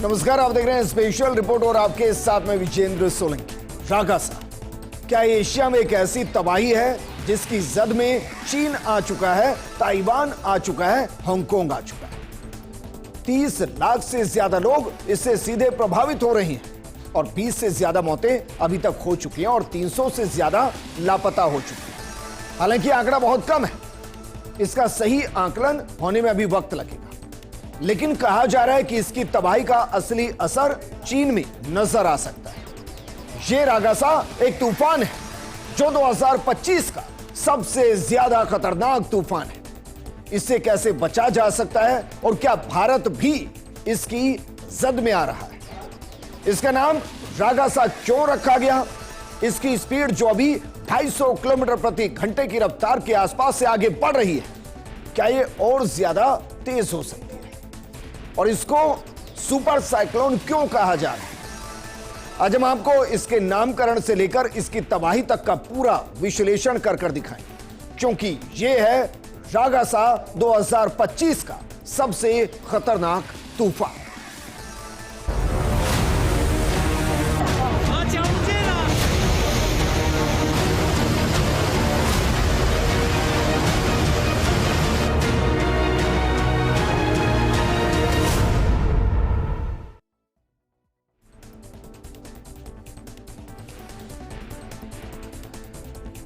नमस्कार, आप देख रहे हैं स्पेशल रिपोर्ट और आपके साथ में विजेंद्र सोलंकी। रागासा क्या एशिया में एक ऐसी तबाही है जिसकी जद में चीन आ चुका है, ताइवान आ चुका है, हांगकांग आ चुका है। 30 लाख से ज्यादा लोग इससे सीधे प्रभावित हो रहे हैं और 20 से ज्यादा मौतें अभी तक हो चुकी हैं और 300 से ज्यादा लापता हो चुकी हैं। हालांकि आंकड़ा बहुत कम है, इसका सही आकलन होने में अभी वक्त लगेगा, लेकिन कहा जा रहा है कि इसकी तबाही का असली असर चीन में नजर आ सकता है। ये रागासा एक तूफान है जो 2025 का सबसे ज्यादा खतरनाक तूफान है। इससे कैसे बचा जा सकता है और क्या भारत भी इसकी जद में आ रहा है? इसका नाम रागासा क्यों रखा गया? इसकी स्पीड जो अभी 250 किलोमीटर प्रति घंटे की रफ्तार के आसपास से आगे बढ़ रही है, क्या ये और ज्यादा तेज हो सकती है? और इसको सुपर साइक्लोन क्यों कहा जा रहा है? आज हम आपको इसके नामकरण से लेकर इसकी तबाही तक का पूरा विश्लेषण कर दिखाएंगे, क्योंकि यह है रागासा 2025 का सबसे खतरनाक तूफान।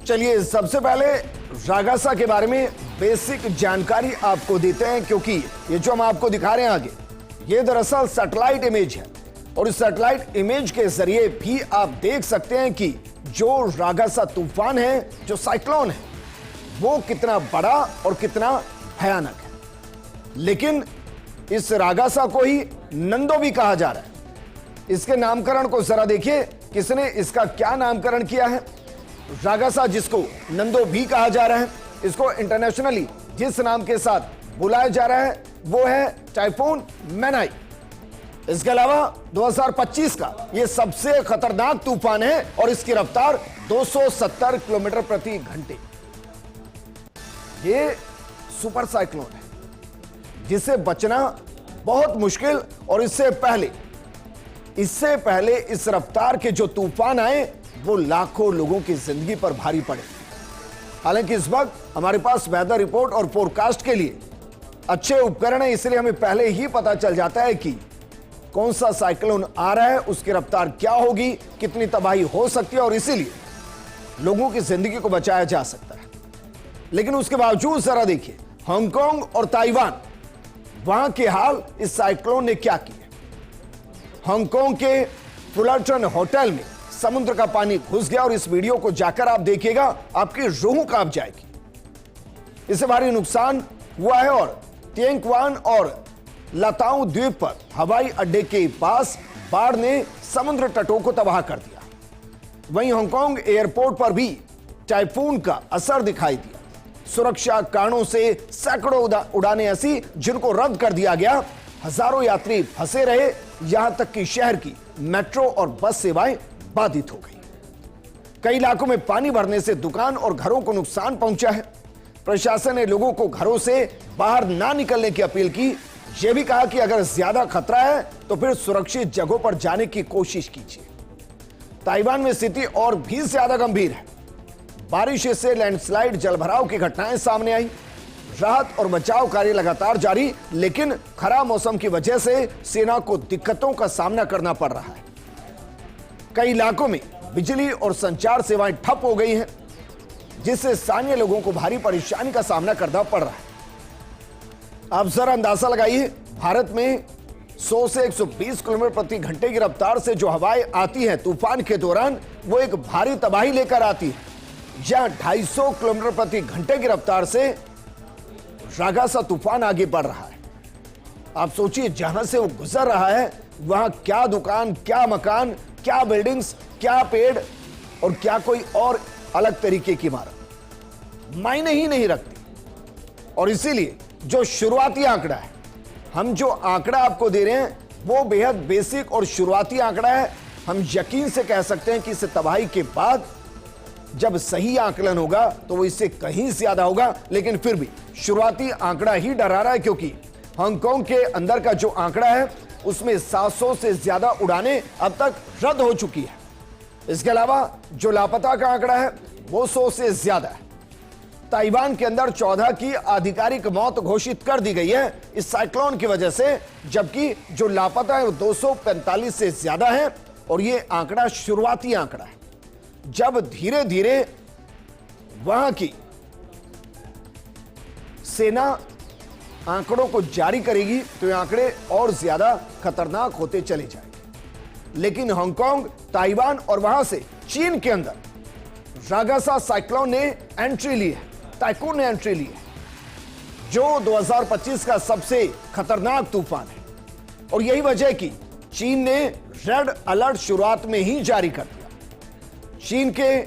चलिए सबसे पहले रागासा के बारे में बेसिक जानकारी आपको देते हैं, क्योंकि ये जो हम आपको दिखा रहे हैं आगे, ये दरअसल सैटेलाइट इमेज है और इस सैटेलाइट इमेज के जरिए भी आप देख सकते हैं कि जो रागासा तूफान है, जो साइक्लोन है, वो कितना बड़ा और कितना भयानक है। लेकिन इस रागासा को ही नंदो भी कहा जा रहा है। इसके नामकरण को जरा देखिए, किसने इसका क्या नामकरण किया है। रागासा, जिसको नंदो भी कहा जा रहा है, इसको इंटरनेशनली जिस नाम के साथ बुलाया जा रहा है वो है टाइफून मैनाई। इसके अलावा 2025 का ये सबसे खतरनाक तूफान है और इसकी रफ्तार 270 किलोमीटर प्रति घंटे। ये सुपर साइक्लोन है जिससे बचना बहुत मुश्किल, और इससे पहले इस रफ्तार के जो तूफान आए वो लाखों लोगों की जिंदगी पर भारी पड़े। हालांकि इस वक्त हमारे पास वेदर रिपोर्ट और फोरकास्ट के लिए अच्छे उपकरण है, इसलिए हमें पहले ही पता चल जाता है कि कौन सा साइक्लोन आ रहा है, उसकी रफ्तार क्या होगी, कितनी तबाही हो सकती है, और इसीलिए लोगों की जिंदगी को बचाया जा सकता है। लेकिन उसके बावजूद जरा देखिए हांगकांग और ताइवान, वहां के हाल इस साइक्लोन ने क्या किए। हांगकांग के फुलरटन होटल में समुद्र का पानी घुस गया और इस वीडियो को जाकर आप देखिएगा, आपकी रूह कांप जाएगी। इससे भारी नुकसान हुआ है और तिएंगवान और लाताऊ द्वीप पर हवाई अड्डे के पास बाढ़ ने समुद्र तटों को तबाह कर दिया। वहीं हांगकांग एयरपोर्ट पर भी टाइफून का असर दिखाई दिया। सुरक्षा कारणों से सैकड़ों उड़ानें ऐसी जिनको रद्द कर दिया गया। हजारों यात्री फंसे रहे, यहां तक कि शहर की मेट्रो और बस सेवाएं बाधित हो गई। कई इलाकों में पानी भरने से दुकान और घरों को नुकसान पहुंचा है। प्रशासन ने लोगों को घरों से बाहर ना निकलने की अपील की। यह भी कहा कि अगर ज्यादा खतरा है तो फिर सुरक्षित जगहों पर जाने की कोशिश कीजिए। ताइवान में स्थिति और भी ज्यादा गंभीर है। बारिश से लैंडस्लाइड, जलभराव की घटनाएं सामने आई। राहत और बचाव कार्य लगातार जारी, लेकिन खराब मौसम की वजह से सेना को दिक्कतों का सामना करना पड़ रहा है। कई इलाकों में बिजली और संचार सेवाएं ठप हो गई हैं, जिससे स्थानीय लोगों को भारी परेशानी का सामना करना पड़ रहा है। आप जरा अंदाजा लगाइए, भारत में 100 से 120 किलोमीटर प्रति घंटे की रफ्तार से जो हवाएं आती हैं तूफान के दौरान, वो एक भारी तबाही लेकर आती है। जहां 250 किलोमीटर प्रति घंटे की रफ्तार से रागासा तूफान आगे बढ़ रहा है। आप सोचिए, जहां से वो गुजर रहा है वहां क्या दुकान, क्या मकान, क्या बिल्डिंग्स, क्या पेड़ और क्या कोई और अलग तरीके की इमारत मायने ही नहीं रखती। और इसीलिए जो शुरुआती आंकड़ा है, हम जो आंकड़ा आपको दे रहे हैं वो बेहद बेसिक और शुरुआती आंकड़ा है। हम यकीन से कह सकते हैं कि इस तबाही के बाद जब सही आकलन होगा तो वो इससे कहीं ज्यादा होगा, लेकिन फिर भी शुरुआती आंकड़ा ही डरा रहा है, क्योंकि हांगकांग के अंदर का जो आंकड़ा है उसमें 700 से ज्यादा उड़ानें अब तक रद्द हो चुकी है। इसके अलावा जो लापता का आंकड़ा है वो 100 से ज्यादा है। ताइवान के अंदर 14 की आधिकारिक मौत घोषित कर दी गई है इस साइक्लोन की वजह से, जबकि जो लापता है वो 245 से ज्यादा है। और ये आंकड़ा शुरुआती आंकड़ा है। जब धीरे धीरे वहां की सेना आंकड़ों को जारी करेगी तो ये आंकड़े और ज्यादा खतरनाक होते चले जाएंगे। लेकिन हांगकांग, ताइवान और वहां से चीन के अंदर रागासा साइक्लोन ने एंट्री ली है, टाइफून ने एंट्री ली है, जो 2025 का सबसे खतरनाक तूफान है। और यही वजह की चीन ने रेड अलर्ट शुरुआत में ही जारी कर दिया। चीन के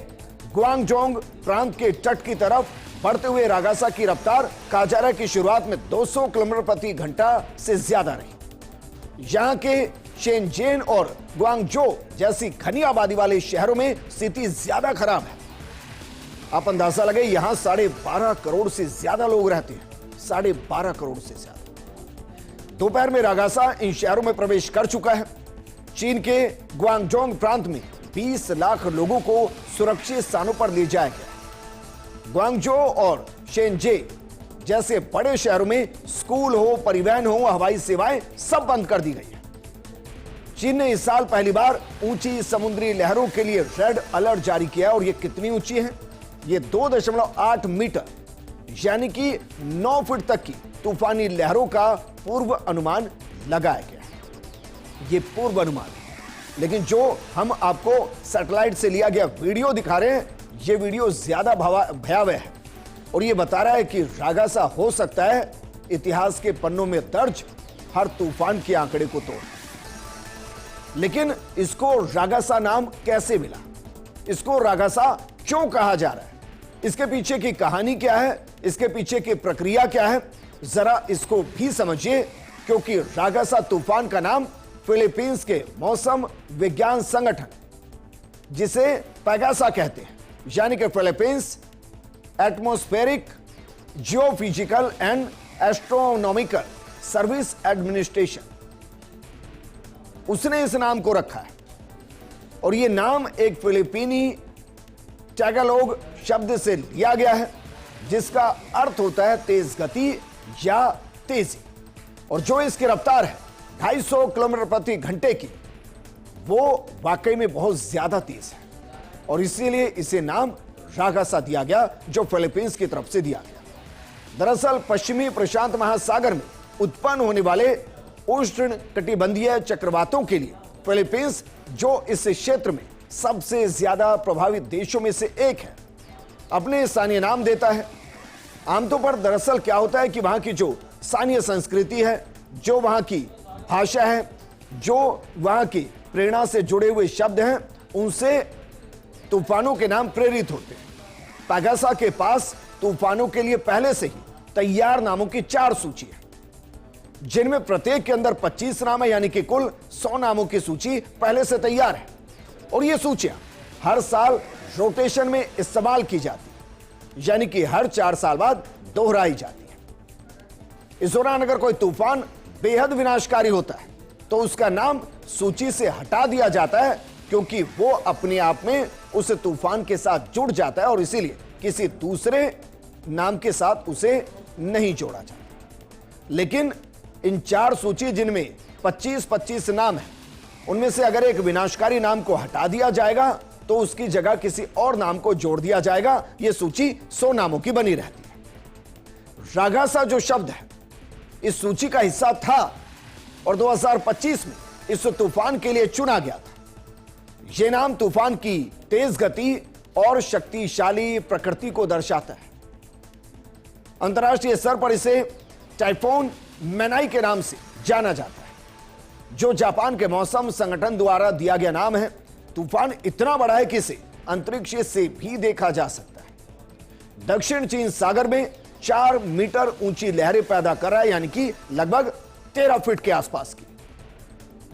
ग्वांगडोंग प्रांत के तट की तरफ बढ़ते हुए रागासा की रफ्तार कहा जा रहा है कि शुरुआत में 200 किलोमीटर प्रति घंटा से ज्यादा रही। यहां के शेनजेन और ग्वांगझो जैसी घनी आबादी वाले शहरों में स्थिति ज्यादा खराब है। आप अंदाजा लगे, यहां 12.5 करोड़ से ज्यादा लोग रहते हैं। 12.5 करोड़ से ज्यादा। दोपहर में रागासा इन शहरों में प्रवेश कर चुका है। चीन के ग्वांगडोंग प्रांत में 20 लाख लोगों को सुरक्षित स्थानों पर ले जाया गया। ग्वांगझो और शेनजे जैसे बड़े शहरों में स्कूल हो, परिवहन हो, हवाई सेवाएं सब बंद कर दी गई है। चीन ने इस साल पहली बार ऊंची समुद्री लहरों के लिए रेड अलर्ट जारी किया। और ये कितनी ऊंची है? ये 2.8 मीटर यानी कि 9 फीट तक की तूफानी लहरों का पूर्व अनुमान लगाया गया। ये पूर्व अनुमान है, लेकिन जो हम आपको सैटेलाइट से लिया गया वीडियो दिखा रहे हैं, ये वीडियो ज्यादा भयावह है। और ये बता रहा है कि रागासा हो सकता है इतिहास के पन्नों में दर्ज हर तूफान के आंकड़े को तोड़। लेकिन इसको रागासा नाम कैसे मिला? इसको रागासा क्यों कहा जा रहा है? इसके पीछे की कहानी क्या है? इसके पीछे की प्रक्रिया क्या है? जरा इसको भी समझिए, क्योंकि रागासा तूफान का नाम फिलीपींस के मौसम विज्ञान संगठन, जिसे पैगासा कहते हैं, यानी कि Philippines atmospheric geophysical and astronomical service administration, उसने इस नाम को रखा है। और यह नाम एक फिलिपीनी टैगालोग शब्द से लिया गया है, जिसका अर्थ होता है तेज गति या तेजी। और जो इसकी रफ्तार है 250 किलोमीटर प्रति घंटे की, वो वाकई में बहुत ज्यादा तेज है। और इसीलिए इसे नाम रागासा दिया गया, जो फिलीपींस की तरफ से दिया गया। दरअसल पश्चिमी प्रशांत महासागर में उत्पन्न होने वाले उष्ण कटिबंधीय चक्रवातों के लिए फिलीपींस, जो इस क्षेत्र में सबसे ज्यादा प्रभावित देशों में से एक है, अपने स्थानीय नाम देता है। आमतौर पर दरअसल क्या होता है कि वहां की जो स्थानीय संस्कृति है, जो वहां की भाषा है, जो वहां की प्रेरणा से जुड़े हुए शब्द हैं, उनसे तूफानों के नाम प्रेरित होते हैं। पैगासा के पास तूफानों के लिए पहले से ही तैयार नामों की 4 सूची है, जिनमें प्रत्येक के अंदर 25 नाम है, यानी कि कुल 100 नामों की सूची पहले से तैयार है। और ये सूचियां हर साल रोटेशन में इस्तेमाल की जाती है, यानी कि हर 4 साल बाद दोहराई जाती है। इस दौरान अगर कोई तूफान बेहद विनाशकारी होता है तो उसका नाम सूची से हटा दिया जाता है, क्योंकि वो अपने आप में उस तूफान के साथ जुड़ जाता है और इसीलिए किसी दूसरे नाम के साथ उसे नहीं जोड़ा जाता। लेकिन इन 4 सूची, जिनमें 25-25 नाम है, उनमें से अगर एक विनाशकारी नाम को हटा दिया जाएगा तो उसकी जगह किसी और नाम को जोड़ दिया जाएगा। यह सूची 100 नामों की बनी रहती है। रागासा जो शब्द है इस सूची का हिस्सा था और 2025 में इस तूफान के लिए चुना गया था। यह नाम तूफान की तेज गति और शक्तिशाली प्रकृति को दर्शाता है। अंतर्राष्ट्रीय स्तर पर इसे टाइफून मैनाई के नाम से जाना जाता है, जो जापान के मौसम संगठन द्वारा दिया गया नाम है। तूफान इतना बड़ा है कि इसे अंतरिक्ष से भी देखा जा सकता है। दक्षिण चीन सागर में 4 मीटर ऊंची लहरें पैदा कर रहा है, यानी कि लगभग 13 फीट के आसपास की।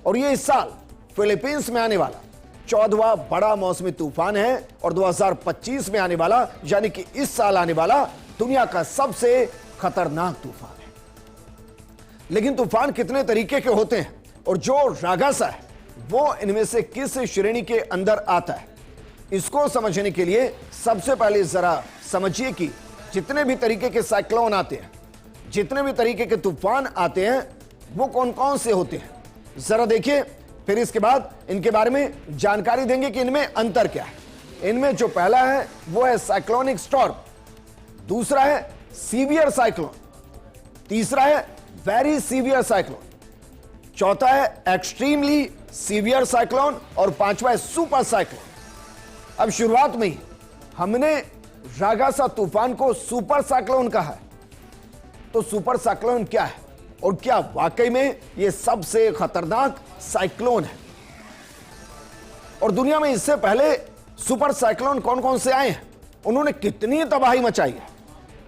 और यह इस साल फिलीपींस में आने वाला 14वां बड़ा मौसमी तूफान है और 2025 में आने वाला, यानी कि इस साल आने वाला, दुनिया का सबसे खतरनाक तूफान है। लेकिन तूफान कितने तरीके के होते हैं और जो रागासा है वो इनमें से किस श्रेणी के अंदर आता है, इसको समझने के लिए सबसे पहले जरा समझिए कि जितने भी तरीके के साइक्लोन आते हैं, जितने भी तरीके के तूफान आते हैं, वो कौन कौन से होते हैं जरा देखिए। फिर इसके बाद इनके बारे में जानकारी देंगे कि इनमें अंतर क्या है। इनमें जो पहला है वो है साइक्लोनिक स्टॉर्म, दूसरा है सीवियर साइक्लोन, तीसरा है वेरी सीवियर साइक्लोन, चौथा है एक्सट्रीमली सीवियर साइक्लोन और पांचवा है सुपर साइक्लोन। अब शुरुआत में ही हमने रागासा तूफान को सुपर साइक्लोन कहा है, तो सुपर साइक्लोन क्या है और क्या वाकई में यह सबसे खतरनाक साइक्लोन है, और दुनिया में इससे पहले सुपर साइक्लोन कौन कौन से आए हैं, उन्होंने कितनी तबाही मचाई है,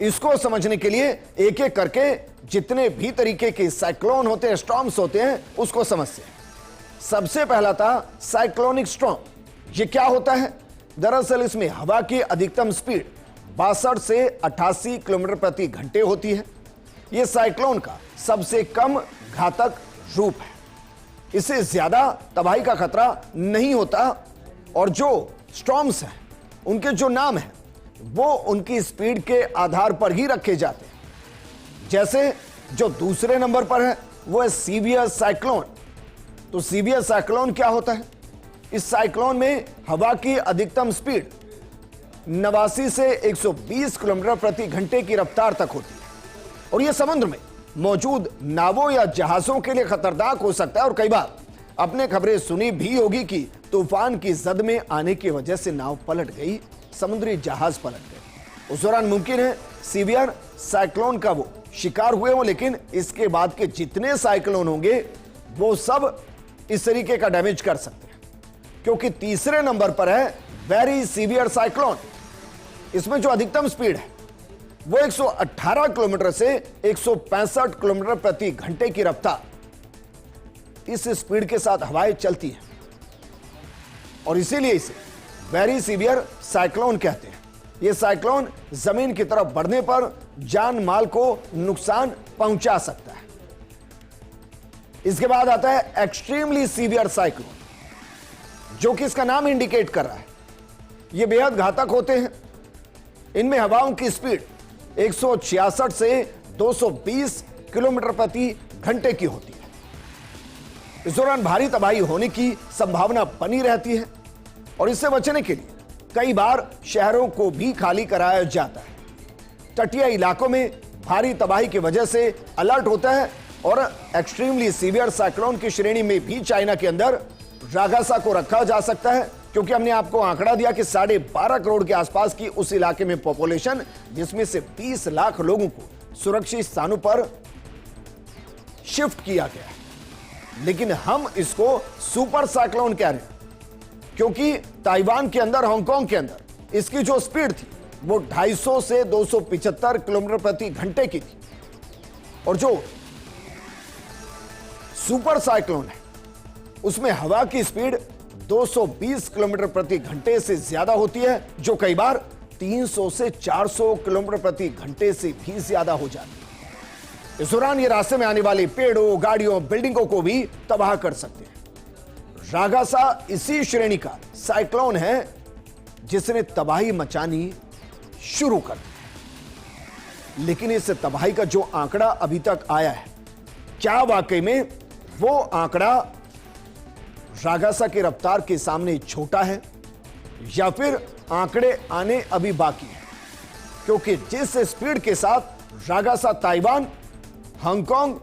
इसको समझने के लिए एक एक करके जितने भी तरीके के साइक्लोन होते हैं, स्टॉर्म्स होते हैं, उसको समझते हैं। सबसे पहला था साइक्लोनिक स्टॉर्म। यह क्या होता है? दरअसल इसमें हवा की अधिकतम स्पीड 62 से 88 किलोमीटर प्रति घंटे होती है। यह साइक्लोन का सबसे कम घातक रूप है, इससे ज्यादा तबाही का खतरा नहीं होता, और जो स्टॉर्म्स हैं उनके जो नाम हैं वो उनकी स्पीड के आधार पर ही रखे जाते हैं। जैसे जो दूसरे नंबर पर है वो है सीवियर साइक्लोन। तो सीवियर साइक्लोन क्या होता है? इस साइक्लोन में हवा की अधिकतम स्पीड 89 से 120 किलोमीटर प्रति घंटे की रफ्तार तक होती है, और यह समुद्र में मौजूद नावों या जहाजों के लिए खतरनाक हो सकता है। और कई बार आपने खबरें सुनी भी होगी कि तूफान की जद में आने की वजह से नाव पलट गई, समुद्री जहाज पलट गए। उस दौरान मुमकिन है सीवियर साइक्लोन का वो शिकार हुए हो, लेकिन इसके बाद के जितने साइक्लोन होंगे वो सब इस तरीके का डैमेज कर सकते हैं, क्योंकि तीसरे नंबर पर है वेरी सीवियर साइक्लोन। इसमें जो अधिकतम स्पीड है वो 118 किलोमीटर से 165 किलोमीटर प्रति घंटे की रफ्तार, इस स्पीड के साथ हवाएं चलती हैं, और इसीलिए इसे वेरी सीवियर साइक्लोन कहते हैं। यह साइक्लोन जमीन की तरफ बढ़ने पर जान माल को नुकसान पहुंचा सकता है। इसके बाद आता है एक्सट्रीमली सीवियर साइक्लोन, जो कि इसका नाम इंडिकेट कर रहा है। यह बेहद घातक होते हैं। इनमें हवाओं की स्पीड 166 से 220 किलोमीटर प्रति घंटे की होती है। इस दौरान भारी तबाही होने की संभावना बनी रहती है, और इससे बचने के लिए कई बार शहरों को भी खाली कराया जाता है। तटीय इलाकों में भारी तबाही की वजह से अलर्ट होता है, और एक्सट्रीमली सीवियर साइक्लोन की श्रेणी में भी चाइना के अंदर रागासा को रखा जा सकता है, क्योंकि हमने आपको आंकड़ा दिया कि 12.5 करोड़ के आसपास की उस इलाके में पॉपुलेशन, जिसमें से 20 लाख लोगों को सुरक्षित स्थानों पर शिफ्ट किया गया है। लेकिन हम इसको सुपर साइक्लोन कह रहे हैं, क्योंकि ताइवान के अंदर, हांगकांग के अंदर इसकी जो स्पीड थी वो 250 से 275 किलोमीटर प्रति घंटे की थी, और जो सुपर साइक्लोन है उसमें हवा की स्पीड 220 किलोमीटर प्रति घंटे से ज्यादा होती है, जो कई बार 300 से 400 किलोमीटर प्रति घंटे से भी ज्यादा हो जाती है। इस दौरान ये रास्ते में आने वाले पेड़ों, गाड़ियों, बिल्डिंगों को भी तबाह कर सकते हैं। रागासा इसी श्रेणी का साइक्लोन है जिसने तबाही मचानी शुरू कर दी। लेकिन इस तबाही का जो आंकड़ा अभी तक आया है, क्या वाकई में वो आंकड़ा रागासा की रफ्तार के सामने छोटा है, या फिर आंकड़े आने अभी बाकी है? क्योंकि जिस स्पीड के साथ रागासा ताइवान, हांगकांग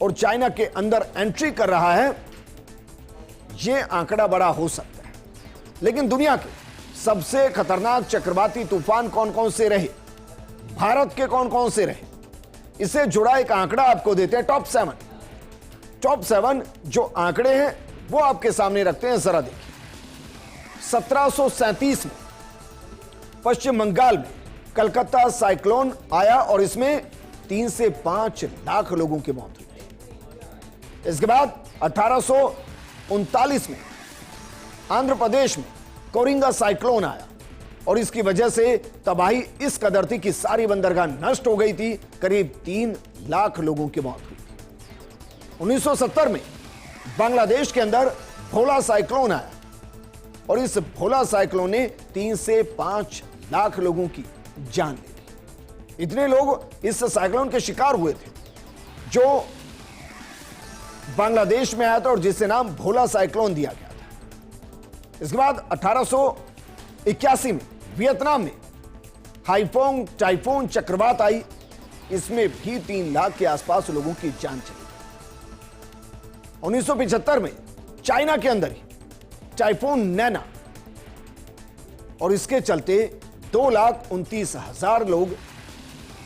और चाइना के अंदर एंट्री कर रहा है, यह आंकड़ा बड़ा हो सकता है। लेकिन दुनिया के सबसे खतरनाक चक्रवाती तूफान कौन कौन से रहे, भारत के कौन कौन से रहे, इससे जुड़ा एक आंकड़ा आपको देते हैं। टॉप 7 जो आंकड़े हैं वो आपके सामने रखते हैं, जरा देखिए। 1737 में पश्चिम बंगाल में कलकत्ता साइक्लोन आया, और इसमें 3 से 5 लाख लोगों की मौत हुई। इसके बाद 1839 में आंध्र प्रदेश में कोरिंगा साइक्लोन आया, और इसकी वजह से तबाही इस कदर थी कि सारी बंदरगाह नष्ट हो गई थी, करीब 3 लाख लोगों की मौत हुई। 1970 में बांग्लादेश के अंदर भोला साइक्लोन आया और इस भोला साइक्लोन ने 3 से 5 लाख लोगों की जान ले ली। इतने लोग इस साइक्लोन के शिकार हुए थे जो बांग्लादेश में आया था और जिससे नाम भोला साइक्लोन दिया गया था। इसके बाद 1881 में वियतनाम में हाइफोंग टाइफून चक्रवात आई। इसमें भी 3 लाख के आसपास लोगों की जान चली गई। 1975 में चाइना के अंदर ही टाइफून नैना और इसके चलते 2,29,000 लोग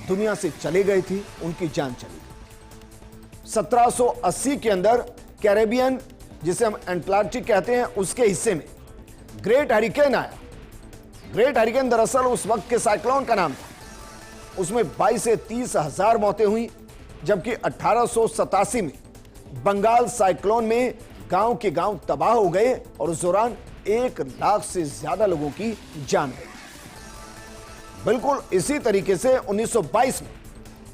दुनिया से चले गए थे, उनकी जान चली गई। 1780 के अंदर कैरेबियन, जिसे हम एटलांटिक कहते हैं, उसके हिस्से में ग्रेट हरिकेन आया। ग्रेट हरिकेन दरअसल उस वक्त के साइक्लोन का नाम था। उसमें 22 से 30,000 मौतें हुई, जबकि 1887 में बंगाल साइक्लोन में गांव के गांव तबाह हो गए और उस दौरान 1 लाख से ज्यादा लोगों की जान गई। बिल्कुल इसी तरीके से 1922 में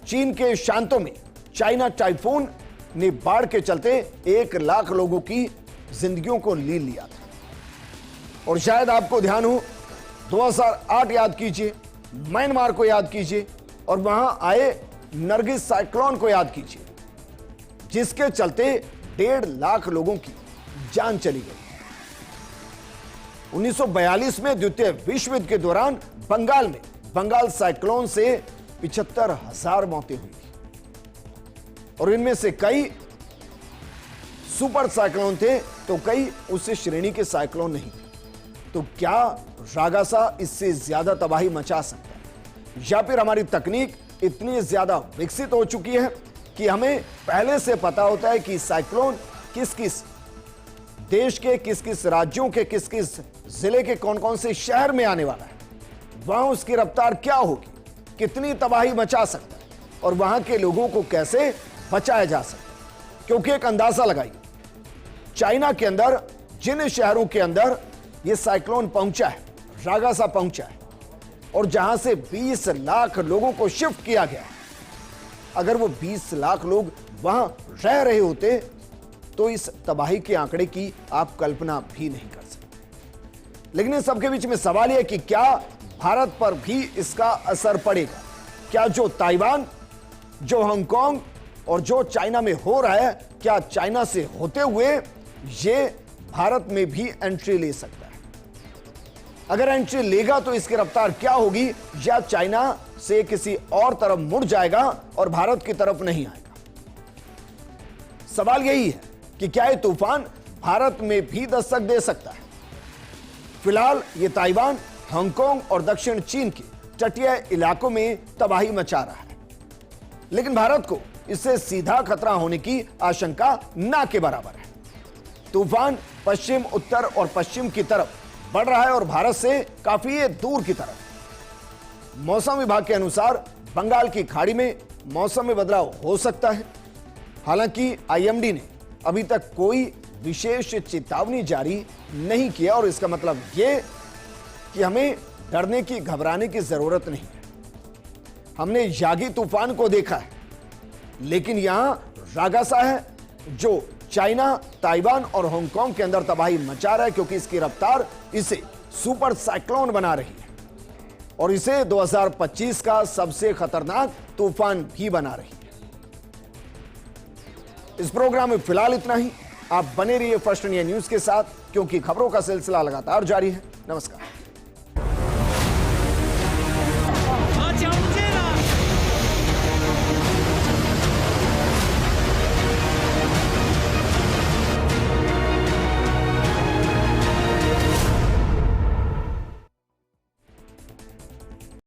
चीन के शांतों में चाइना टाइफून ने बाढ़ के चलते 1 लाख लोगों की जिंदगियों को ले लिया था। और शायद आपको ध्यान हो, 2008 याद कीजिए, म्यांमार को याद कीजिए और वहां आए नरगिस साइक्लोन को याद कीजिए, जिसके चलते 1.5 लाख लोगों की जान चली गई। 1942 में द्वितीय विश्व युद्ध के दौरान बंगाल में बंगाल साइक्लोन से 75,000 मौतें हुई थी और इनमें से कई सुपर साइक्लोन थे तो कई उस श्रेणी के साइक्लोन नहीं थे। तो क्या रागासा इससे ज्यादा तबाही मचा सकता है, या फिर हमारी तकनीक इतनी ज्यादा विकसित हो चुकी है कि हमें पहले से पता होता है कि साइक्लोन किस किस देश के, किस किस राज्यों के, किस किस जिले के, कौन कौन से शहर में आने वाला है, वहां उसकी रफ्तार क्या होगी, कितनी तबाही मचा सकता है और वहां के लोगों को कैसे बचाया जा सकता है। क्योंकि एक अंदाजा लगाइए, चाइना के अंदर जिन शहरों के अंदर यह साइक्लोन पहुंचा है, रागासा पहुंचा है, और जहां से 20 लाख लोगों को शिफ्ट किया गया है, अगर वो 20 लाख लोग वहां रह रहे होते तो इस तबाही के आंकड़े की आप कल्पना भी नहीं कर सकते। लेकिन इस सबके बीच में सवाल यह कि क्या भारत पर भी इसका असर पड़ेगा? क्या जो ताइवान, जो हांगकांग और जो चाइना में हो रहा है, क्या चाइना से होते हुए ये भारत में भी एंट्री ले सकता है? अगर एंट्री लेगा तो इसकी रफ्तार क्या होगी, या चाइना से किसी और तरफ मुड़ जाएगा और भारत की तरफ नहीं आएगा? सवाल यही है कि क्या यह तूफान भारत में भी दस्तक दे सकता है? फिलहाल यह ताइवान, हांगकांग और दक्षिण चीन के तटीय इलाकों में तबाही मचा रहा है, लेकिन भारत को इससे सीधा खतरा होने की आशंका ना के बराबर है। तूफान पश्चिम, उत्तर और पश्चिम की तरफ बढ़ रहा है और भारत से काफी दूर की तरफ। मौसम विभाग के अनुसार बंगाल की खाड़ी में मौसम में बदलाव हो सकता है। हालांकि आईएमडी ने अभी तक कोई विशेष चेतावनी जारी नहीं किया और इसका मतलब यह कि हमें डरने की, घबराने की जरूरत नहीं है। हमने यागी तूफान को देखा है, लेकिन यहां रागासा है जो चाइना, ताइवान और हांगकांग के अंदर तबाही मचा रहा है, क्योंकि इसकी रफ्तार इसे सुपर साइक्लोन बना रही है और इसे 2025 का सबसे खतरनाक तूफान भी बना रही है। इस प्रोग्राम में फिलहाल इतना ही। आप बने रहिए फर्स्ट इंडिया न्यूज के साथ, क्योंकि खबरों का सिलसिला लगातार जारी है। नमस्कार।